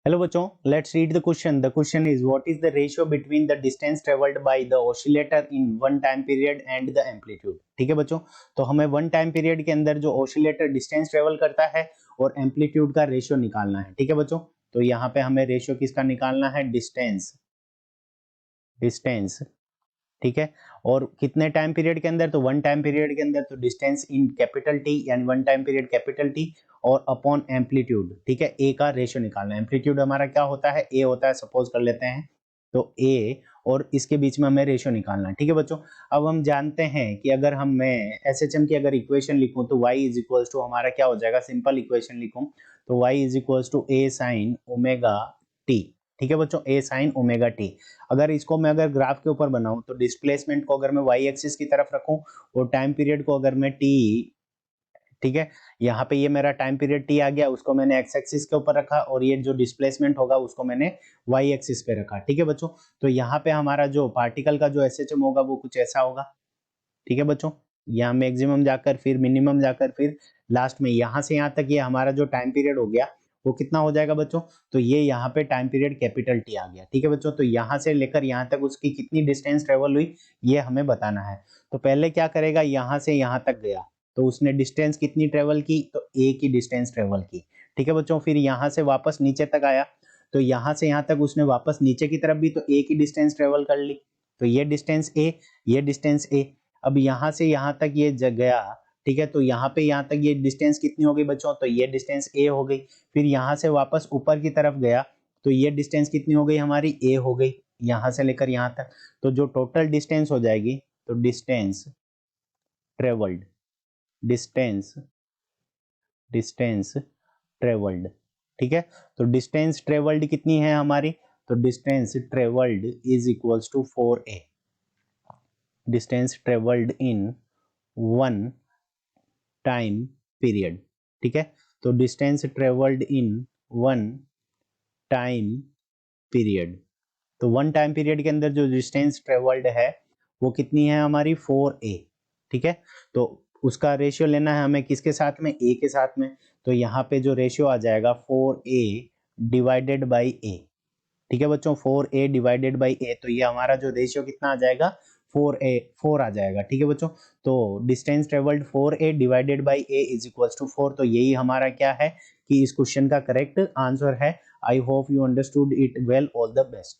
Hello बच्चों, let's read the question. The question is what is the ratio between the distance travelled by the oscillator in one time period and the amplitude. ठीक है बच्चों, तो हमें one time period के अंदर जो oscillator distance travel करता है और एम्पलीट्यूड का रेशियो निकालना है। ठीक है बच्चों, तो यहाँ पे हमें रेशियो किसका निकालना है? डिस्टेंस। डिस्टेंस, ठीक है। और कितने टाइम पीरियड के अंदर? तो वन टाइम पीरियड के अंदर। तो डिस्टेंस इन कैपिटल टी यानी one time period capital T और अपॉन एम्पलीट्यूड। ठीक है, ए का रेशियो निकालना है। एम्पलीट्यूड हमारा क्या होता है? ए होता है, सपोज कर लेते हैं। तो ए और इसके बीच में हमें रेशियो निकालना है। ठीक है बच्चों, अब हम जानते हैं कि अगर मैं एसएचएम की अगर इक्वेशन लिखूं तो y इज इक्वल्स टू हमारा क्या हो जाएगा? सिंपल इक्वेशन लिखूं तो y is equals to a sine omega t. ठीक है बच्चों, ए साइन ओमेगा टी। अगर इसको मैं अगर ग्राफ के ऊपर बनाऊं तो डिस्प्लेसमेंट को अगर मैं वाई एक्सिस की तरफ रखूं और टाइम पीरियड को अगर मैं टी, ठीक है, यहाँ पे ये मेरा टाइम पीरियड टी आ गया, उसको मैंने एक्स एक्सिस के ऊपर रखा और ये जो डिस्प्लेसमेंट होगा उसको मैंने वाई एक्सिस पे रखा। ठीक है बच्चों, तो यहाँ पे हमारा जो पार्टिकल का जो एसएचएम होगा वो कुछ ऐसा होगा। ठीक है बच्चों, यहाँ मैक्सिमम जाकर फिर मिनिमम जाकर फिर लास्ट में यहाँ से यहाँ तक ये हमारा जो टाइम पीरियड हो गया वो कितना हो जाएगा बच्चों? तो ये यहाँ पे टाइम पीरियड कैपिटल टी आ गया। ठीक है बच्चों, तो यहाँ से लेकर यहाँ तक उसकी कितनी डिस्टेंस ट्रेवल हुई ये हमें बताना है। तो पहले क्या करेगा, यहाँ से यहाँ तक गया तो उसने डिस्टेंस कितनी ट्रेवल की? तो ए की डिस्टेंस ट्रेवल की। ठीक है बच्चों, फिर यहाँ से वापस नीचे तक आया तो यहाँ से यहाँ तक उसने वापस नीचे की तरफ भी तो ए की डिस्टेंस ट्रेवल कर ली। तो ये डिस्टेंस ए, ये डिस्टेंस ए। अब यहाँ से यहाँ तक ये गया, ठीक है, तो यहाँ पे यहाँ तक ये डिस्टेंस कितनी हो गई बच्चों? तो ये डिस्टेंस ए हो गई। फिर यहाँ से वापस ऊपर की तरफ गया तो ये डिस्टेंस कितनी हो गई हमारी? ए हो गई, यहाँ से लेकर यहाँ तक। तो जो टोटल डिस्टेंस हो जाएगी तो distance travelled, distance, distance travelled, ठीक है। तो डिस्टेंस ट्रेवल्ड कितनी है हमारी? तो distance travelled is equals to 4a। Distance travelled in one time period. ठीक है, तो distance travelled in one time period. तो वन टाइम पीरियड के अंदर जो डिस्टेंस ट्रेवल्ड है वो कितनी है हमारी? 4a। ठीक है, तो उसका रेशियो लेना है हमें किसके साथ में? ए के साथ में। तो यहाँ पे जो रेशियो आ जाएगा 4a डिवाइडेड बाई ए। ठीक है बच्चों, 4a डिवाइडेड बाई ए, तो ये हमारा जो रेशियो कितना आ जाएगा? 4a, 4 आ जाएगा। ठीक है बच्चों, तो distance travelled 4a divided by a is equals to 4। तो यही हमारा क्या है कि इस क्वेश्चन का करेक्ट आंसर है। I hope you understood it well. All the best.